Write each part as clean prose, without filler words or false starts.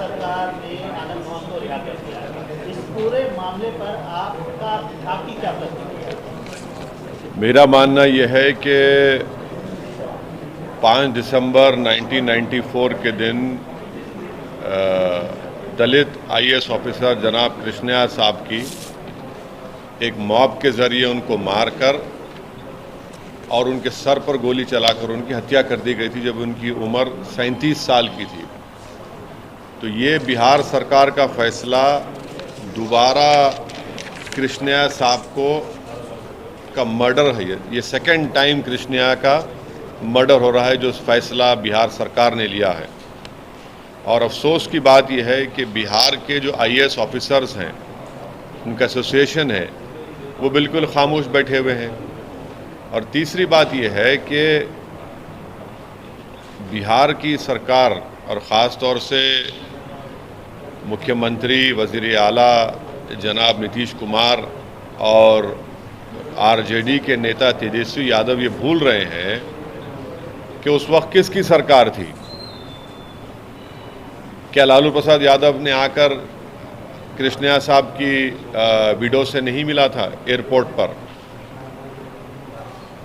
सरकार ने आनंद भवन को रिहा कर दिया है। इस पूरे मामले पर आपकी क्या प्रतिक्रिया है? मेरा मानना यह है कि 5 दिसंबर 1994 के दिन दलित आईएएस ऑफिसर जनाब कृष्णया साहब की एक मॉब के ज़रिए उनको मारकर और उनके सर पर गोली चलाकर उनकी हत्या कर दी गई थी जब उनकी उम्र 37 साल की थी। तो ये बिहार सरकार का फैसला दोबारा कृष्णया साहब का मर्डर है। ये सेकंड टाइम कृष्णया का मर्डर हो रहा है जो फैसला बिहार सरकार ने लिया है। और अफसोस की बात यह है कि बिहार के जो आईएएस ऑफिसर्स हैं, उनका एसोसिएशन है, वो बिल्कुल खामोश बैठे हुए हैं। और तीसरी बात यह है कि बिहार की सरकार और ख़ास तौर से मुख्यमंत्री वज़ीर आला जनाब नीतीश कुमार और आरजेडी के नेता तेजस्वी यादव ये भूल रहे हैं कि उस वक्त किसकी सरकार थी। क्या लालू प्रसाद यादव ने आकर कृष्णया साहब की विडो से नहीं मिला था एयरपोर्ट पर?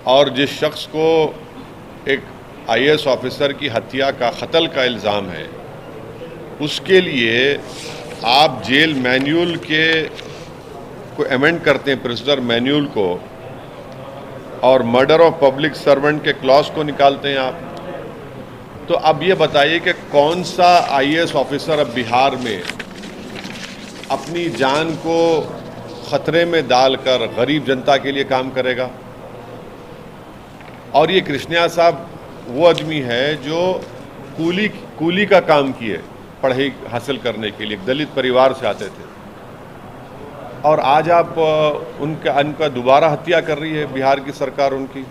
और जिस शख्स को एक आईएएस ऑफिसर की हत्या का कत्ल का इल्ज़ाम है, उसके लिए आप जेल मैन्यूल को अमेंड करते हैं, प्रिजनर मैन्यूल को, और मर्डर ऑफ पब्लिक सर्वेंट के क्लॉज को निकालते हैं आप। तो अब ये बताइए कि कौन सा आईएएस ऑफिसर अब बिहार में अपनी जान को खतरे में डालकर गरीब जनता के लिए काम करेगा? और ये कृष्णया साहब वो आदमी है जो कूली का काम किए पढ़ाई हासिल करने के लिए, दलित परिवार से आते थे, और आज आप उनका दोबारा हत्या कर रही है बिहार की सरकार उनकी।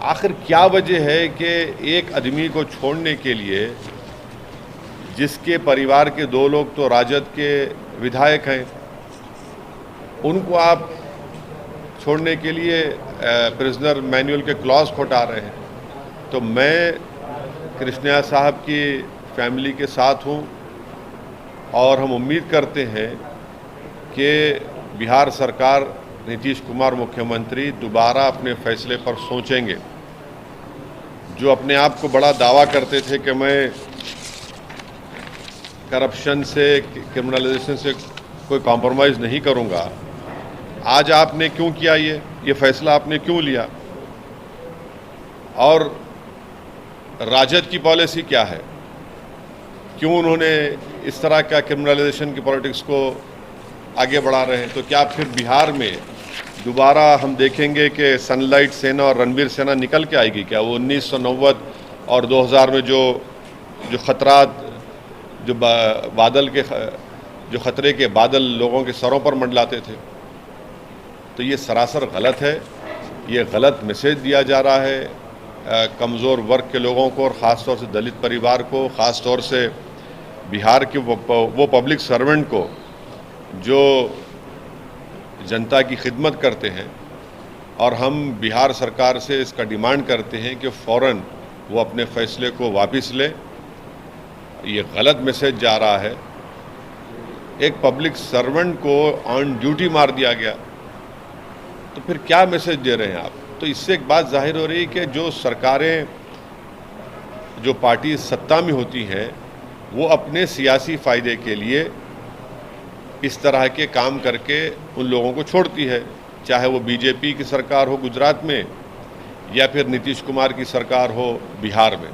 आखिर क्या वजह है कि एक आदमी को छोड़ने के लिए, जिसके परिवार के 2 लोग तो राजद के विधायक हैं, उनको आप छोड़ने के लिए प्रिजनर मैन्युअल के क्लॉज को हटा रहे हैं? तो मैं कृष्णया साहब की फैमिली के साथ हूँ और हम उम्मीद करते हैं कि बिहार सरकार, नीतीश कुमार मुख्यमंत्री दोबारा अपने फैसले पर सोचेंगे। जो अपने आप को बड़ा दावा करते थे कि मैं करप्शन से, क्रिमिनलाइजेशन से कोई कॉम्प्रोमाइज़ नहीं करूंगा, आज आपने क्यों किया? ये फैसला आपने क्यों लिया? और राजद की पॉलिसी क्या है? क्यों उन्होंने इस तरह का क्रिमिनलाइजेशन की पॉलिटिक्स को आगे बढ़ा रहे हैं? तो क्या फिर बिहार में दोबारा हम देखेंगे कि सनलाइट सेना और रणवीर सेना निकल के आएगी क्या? वो 1990 और 2000 में जो खतरात, जो बादल के, जो खतरे के बादल लोगों के सरों पर मंडलाते थे, तो ये सरासर गलत है। ये गलत मैसेज दिया जा रहा है कमज़ोर वर्ग के लोगों को, और ख़ास तौर से दलित परिवार को, ख़ास तौर से बिहार के वो पब्लिक सर्वेंट को जो जनता की खिदमत करते हैं। और हम बिहार सरकार से इसका डिमांड करते हैं कि फ़ौरन वो अपने फ़ैसले को वापस ले। ये गलत मैसेज जा रहा है। एक पब्लिक सर्वेंट को ऑन ड्यूटी मार दिया गया, तो फिर क्या मैसेज दे रहे हैं आप? तो इससे एक बात जाहिर हो रही है कि जो सरकारें, जो पार्टी सत्ता में होती हैं, वो अपने सियासी फ़ायदे के लिए इस तरह के काम करके उन लोगों को छोड़ती है, चाहे वो बीजेपी की सरकार हो गुजरात में या फिर नीतीश कुमार की सरकार हो बिहार में।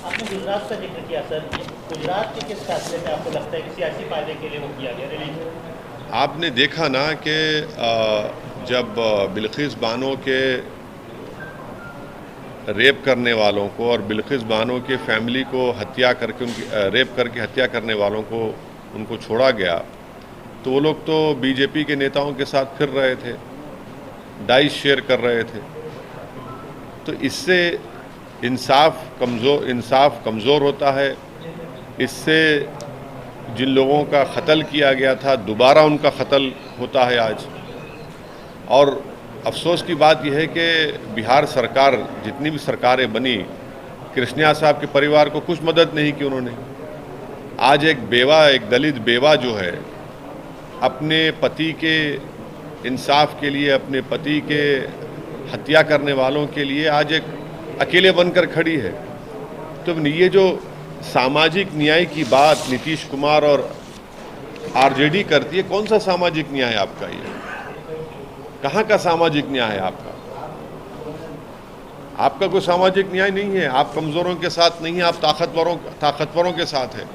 आपने गुजरात का जिक्र किया सर, गुजरात के किस फैसले पे आपको लगता है कि सियासी फायदे के लिए वो किया गया रिलीज? आपने देखा ना कि जब बिल्किस बानो के रेप करने वालों को और बिल्किस बानो के फैमिली को हत्या करके, उनकी रेप करके हत्या करने वालों को उनको छोड़ा गया, तो वो लोग तो बीजेपी के नेताओं के साथ फिर रहे थे, डाइस शेयर कर रहे थे। तो इससे इंसाफ कमज़ोर होता है। इससे जिन लोगों का कत्ल किया गया था दोबारा उनका कत्ल होता है आज। और अफसोस की बात यह है कि बिहार सरकार, जितनी भी सरकारें बनी, कृष्णया साहब के परिवार को कुछ मदद नहीं की उन्होंने। आज एक दलित बेवा जो है अपने पति के इंसाफ के लिए, अपने पति के हत्या करने वालों के लिए आज एक अकेले बनकर खड़ी है। तो ये जो सामाजिक न्याय की बात नीतीश कुमार और आरजेडी करती है, कौन सा सामाजिक न्याय आपका ये? कहाँ का सामाजिक न्याय है आपका? आपका कोई सामाजिक न्याय नहीं है। आप कमज़ोरों के साथ नहीं है, आप ताकतवरों के साथ है।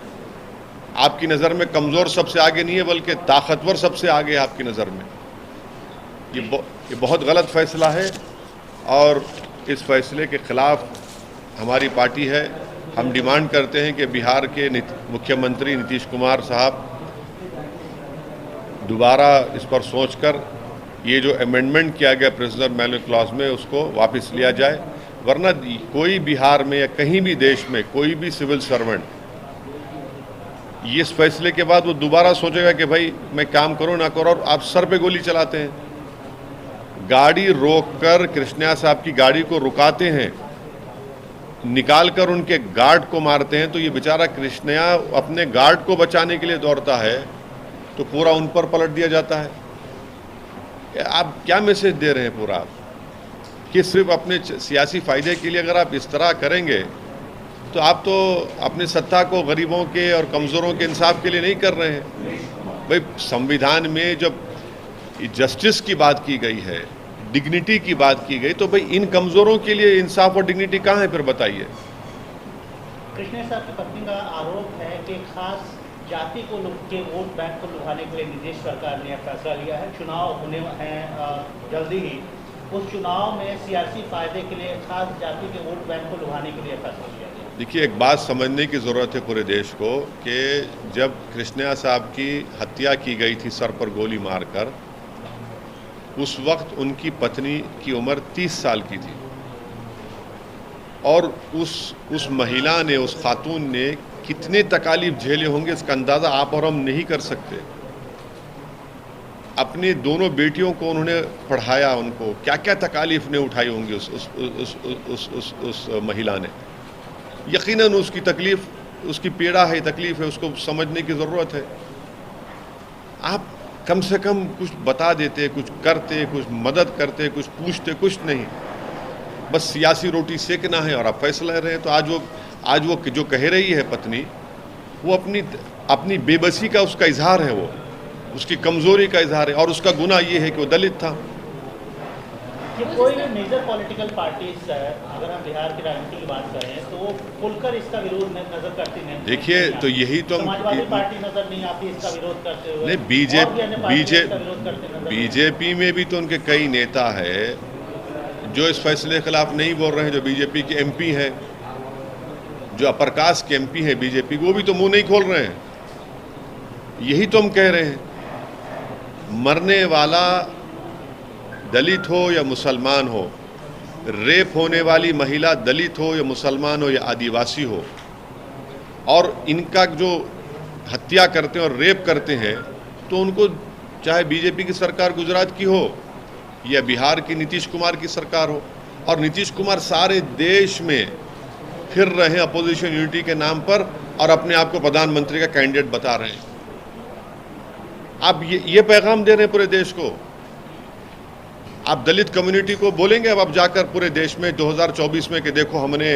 आपकी नज़र में कमज़ोर सबसे आगे नहीं है, बल्कि ताकतवर सबसे आगे है आपकी नज़र में। ये बहुत गलत फैसला है और इस फैसले के ख़िलाफ़ हमारी पार्टी है। हम डिमांड करते हैं कि बिहार के मुख्यमंत्री नीतीश कुमार साहब दोबारा इस पर सोचकर ये जो अमेंडमेंट किया गया प्रिजनर मैनुअल क्लॉज में उसको वापस लिया जाए, वरना कोई बिहार में या कहीं भी देश में कोई भी सिविल सर्वेंट इस फैसले के बाद वो दोबारा सोचेगा कि भाई मैं काम करूं ना करूं, और आप सर पे गोली चलाते हैं, गाड़ी रोककर कृष्णा साहब की गाड़ी को रुकाते हैं, निकालकर उनके गार्ड को मारते हैं। तो ये बेचारा कृष्णा अपने गार्ड को बचाने के लिए दौड़ता है तो पूरा उन पर पलट दिया जाता है। आप क्या मैसेज दे रहे हैं पूरा? कि सिर्फ अपने सियासी फायदे के लिए अगर आप इस तरह करेंगे तो आप तो अपनी सत्ता को गरीबों के और कमज़ोरों के इंसाफ के लिए नहीं कर रहे हैं। भाई संविधान में जब जस्टिस की बात की गई है, डिग्निटी की बात की गई, तो भाई इन कमज़ोरों के लिए इंसाफ और डिग्निटी कहाँ है फिर बताइए? कृष्णा साहब की पत्नी का आरोप है कि खास जाति को के वोट बैंक को लुभाने के लिए नीतीश सरकार ने फैसला लिया है। चुनाव होने हैं जल्दी ही, उस चुनाव में सियासी फायदे के लिए खास जाति के वोट बैंक को लुभाने के लिए फैसला लिया गया। देखिए, एक बात समझने की ज़रूरत है पूरे देश को कि जब कृष्णा साहब की हत्या की गई थी सर पर गोली मारकर, उस वक्त उनकी पत्नी की उम्र 30 साल की थी और उस महिला ने, उस खातून ने कितने तकालीफ झेले होंगे इसका अंदाज़ा आप और हम नहीं कर सकते। अपनी दोनों बेटियों को उन्होंने पढ़ाया, उनको क्या क्या तकालीफ ने उठाई होंगी उस महिला ने। यकीनन उसकी तकलीफ़, उसकी पीड़ा है, तकलीफ़ है, उसको समझने की ज़रूरत है। आप कम से कम कुछ बता देते, कुछ करते, कुछ मदद करते, कुछ पूछते, कुछ नहीं, बस सियासी रोटी सेकना है और आप फैसला ले रहे हैं। तो आज वो जो कह रही है पत्नी, वो अपनी बेबसी का उसका इजहार है, वो उसकी कमज़ोरी का इजहार है, और उसका गुनाह ये है कि वो दलित था। ये कोई भी मेजर पॉलिटिकल पार्टीज, अगर हम बिहार की राजनीति की बात करें तो वो खुलकर इसका विरोध नजर करती नहीं। देखिए, तो यही तो समाजवादी पार्टी नजर नहीं आती इसका विरोध करते हुए। नहीं, बीजेपी में भी तो उनके कई नेता है जो इस फैसले के खिलाफ नहीं बोल रहे हैं, जो बीजेपी के एमपी हैं, जो अपर कास्ट के एमपी हैं बीजेपी, वो भी तो मुंह नहीं खोल रहे हैं। यही तो हम कह रहे हैं, मरने वाला दलित हो या मुसलमान हो, रेप होने वाली महिला दलित हो या मुसलमान हो या आदिवासी हो, और इनका जो हत्या करते हैं और रेप करते हैं, तो उनको चाहे बीजेपी की सरकार गुजरात की हो या बिहार की नीतीश कुमार की सरकार हो, और नीतीश कुमार सारे देश में फिर रहे हैं अपोजिशन यूनिटी के नाम पर और अपने आप को प्रधानमंत्री का कैंडिडेट बता रहे हैं। आप ये पैगाम दे रहे हैं पूरे देश को। आप दलित कम्युनिटी को बोलेंगे अब आप जाकर पूरे देश में 2024 में कि देखो हमने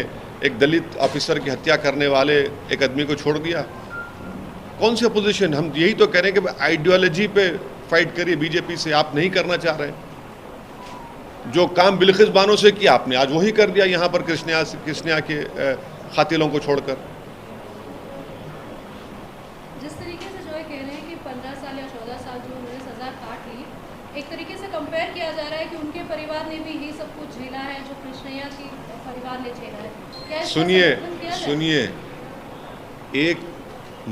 एक दलित ऑफिसर की हत्या करने वाले एक आदमी को छोड़ दिया? कौन सी अपोजिशन? हम यही तो कह रहे हैं कि आइडियोलॉजी पे फाइट करिए बीजेपी से। आप नहीं करना चाह रहे। जो काम बिल्किस बानो से किया आपने आज वही कर दिया यहाँ पर कृष्णा के खातिलों को छोड़कर। जिस तरीके से जो है कह रहे हैं कि 15 साल या 14 साल जो उन्होंने सजा काट ली, एक तरीके से कंपेयर किया जा रहा है कि उनके परिवार ने भी यही सब कुछ झेला है जो कृष्णा की परिवार ने झेला है। क्या सुनिए, एक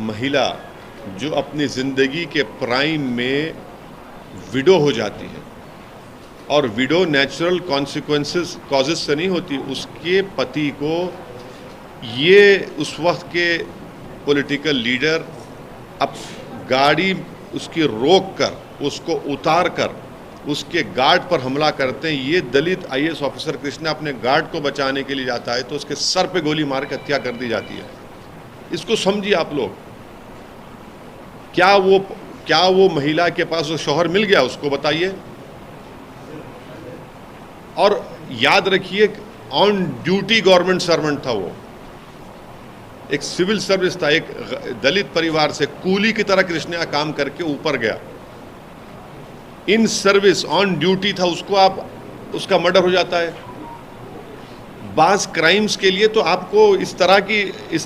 महिला जो अपनी ज़िंदगी के प्राइम में विडो हो जाती है, और विडो नेचुरल कॉजेस से नहीं होती, उसके पति को ये उस वक्त के पॉलिटिकल लीडर अब गाड़ी उसकी रोक कर, उसको उतार कर उसके गार्ड पर हमला करते हैं। ये दलित आईएएस ऑफिसर कृष्णा अपने गार्ड को बचाने के लिए जाता है तो उसके सर पे गोली मार के हत्या कर दी जाती है। इसको समझिए आप लोग। क्या वो महिला के पास वो शौहर मिल गया, उसको बताइए। और याद रखिए, ऑन ड्यूटी गवर्नमेंट सर्वेंट था वो, एक सिविल सर्विस था, एक दलित परिवार से कूली की तरह कृष्णा काम करके ऊपर गया, इन सर्विस ऑन ड्यूटी था, उसका मर्डर हो जाता है। बास क्राइम्स के लिए तो आपको इस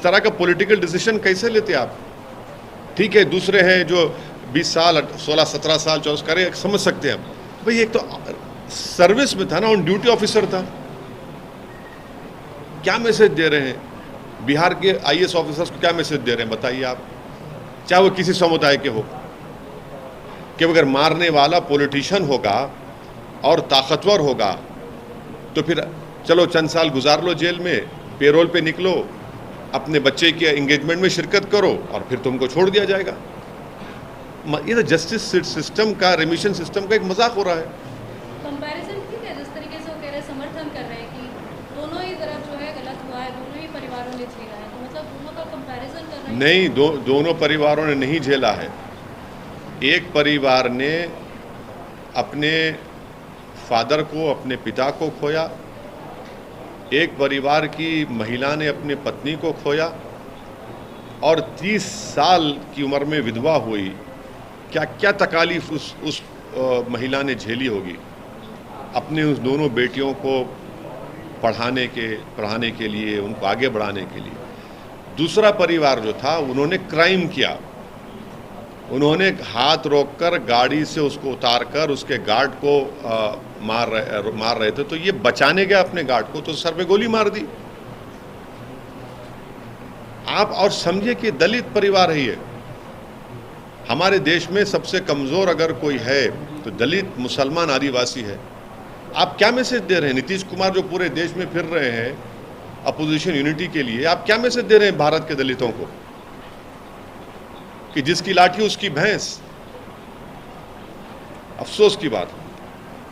तरह का पॉलिटिकल डिसीजन कैसे लेते आप? ठीक है, दूसरे हैं जो 20 साल 16 17 साल 24 करे, समझ सकते हैं हम। भाई एक तो सर्विस में था ना, ऑन ड्यूटी ऑफिसर था। क्या मैसेज दे रहे हैं बिहार के आईएएस ऑफिसर्स को? क्या मैसेज दे रहे हैं बताइए आप, चाहे वो किसी समुदाय के हो, कि अगर मारने वाला पॉलिटिशियन होगा और ताकतवर होगा तो फिर चलो चंद साल गुजार लो जेल में, पेरोल पे निकलो, अपने बच्चे के एंगेजमेंट में शिरकत करो और फिर तुमको छोड़ दिया जाएगा। ये तो जस्टिस सिस्टम का, रेमिशन सिस्टम का एक मजाक हो रहा है। कंपैरिजन ठीक है, जिस तरीके से वो कह रहे हैं, समर्थन कर रहे हैं कि दोनों ही तरफ जो है गलत हुआ है, दोनों ही परिवारों ने झेला है, तो मतलब दोनों का कंपैरिजन कर रहे हैं। नहीं, दोनों परिवारों ने नहीं झेला है। एक परिवार ने अपने फादर को, अपने पिता को खोया, एक परिवार की महिला ने अपनी पत्नी को खोया और 30 साल की उम्र में विधवा हुई। क्या क्या तकालीफ उस महिला ने झेली होगी अपने उस दोनों बेटियों को पढ़ाने के लिए, उनको आगे बढ़ाने के लिए। दूसरा परिवार जो था, उन्होंने क्राइम किया, उन्होंने हाथ रोककर गाड़ी से उसको उतारकर उसके गार्ड को मार रहे थे, तो ये बचाने गया अपने गार्ड को तो सर पे गोली मार दी आप। और समझिए कि दलित परिवार है ये। हमारे देश में सबसे कमजोर अगर कोई है तो दलित, मुसलमान, आदिवासी है। आप क्या मैसेज दे रहे हैं? नीतीश कुमार जो पूरे देश में फिर रहे हैं अपोजिशन यूनिटी के लिए, आप क्या मैसेज दे रहे हैं भारत के दलितों को कि जिसकी लाठी उसकी भैंस? अफसोस की बात।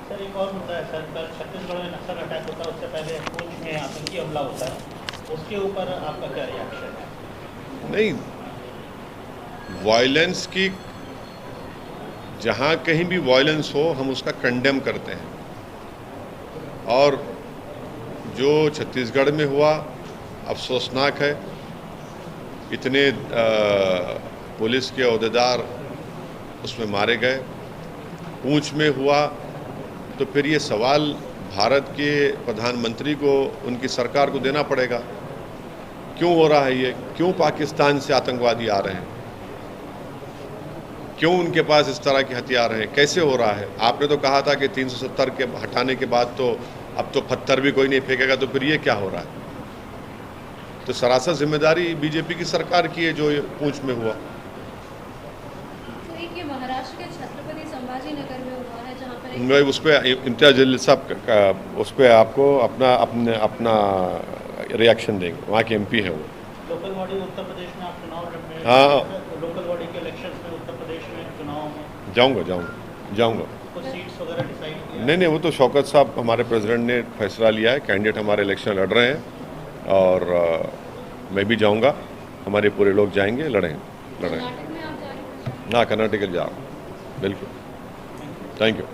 सर एक और मुद्दा है सर, कल छत्तीसगढ़ में नक्सल अटैक होता है, उससे पहले पुंछ में आतंकी हमला होता है, उसके ऊपर आपका क्या रिएक्शन है? नहीं, वायलेंस की, जहां कहीं भी वायलेंस हो हम उसका कंडेम करते हैं। और जो छत्तीसगढ़ में हुआ अफसोसनाक है। इतने पुलिस के अहदेदार उसमें मारे गए। पूंछ में हुआ तो फिर ये सवाल भारत के प्रधानमंत्री को, उनकी सरकार को देना पड़ेगा, क्यों हो रहा है ये? क्यों पाकिस्तान से आतंकवादी आ रहे हैं? क्यों उनके पास इस तरह के हथियार हैं? कैसे हो रहा है? आपने तो कहा था कि 370 के हटाने के बाद तो अब तो पत्थर भी कोई नहीं फेंकेगा, तो फिर ये क्या हो रहा है? तो सरासर जिम्मेदारी बीजेपी की सरकार की है जो पूंछ में हुआ। तो महाराष्ट्र के छत्रपति संभाजी नगर में हुआ है, जहाँ पर मैं उस पर इम्तियाज जलील साहब उस पर आपको अपना रिएक्शन देंगे, वहाँ के एमपी है वो। लोकल बॉडी उत्तर प्रदेश में आप चुनाव लड़ रहे हैं। हाँ, लोकल बॉडी के इलेक्शंस में उत्तर प्रदेश में चुनाव में जाऊंगा। कुछ सीट्स वगैरह डिसाइड किया? नहीं, वो तो शौकत साहब हमारे प्रेसिडेंट ने फैसला लिया है, कैंडिडेट हमारे इलेक्शन लड़ रहे हैं और मैं भी जाऊंगा, हमारे पूरे लोग जाएंगे, लड़ेंगे। कर्नाटक में आप जा रहे हैं? हाँ, कर्नाटक जा रहा हूँ, बिल्कुल। Thank you.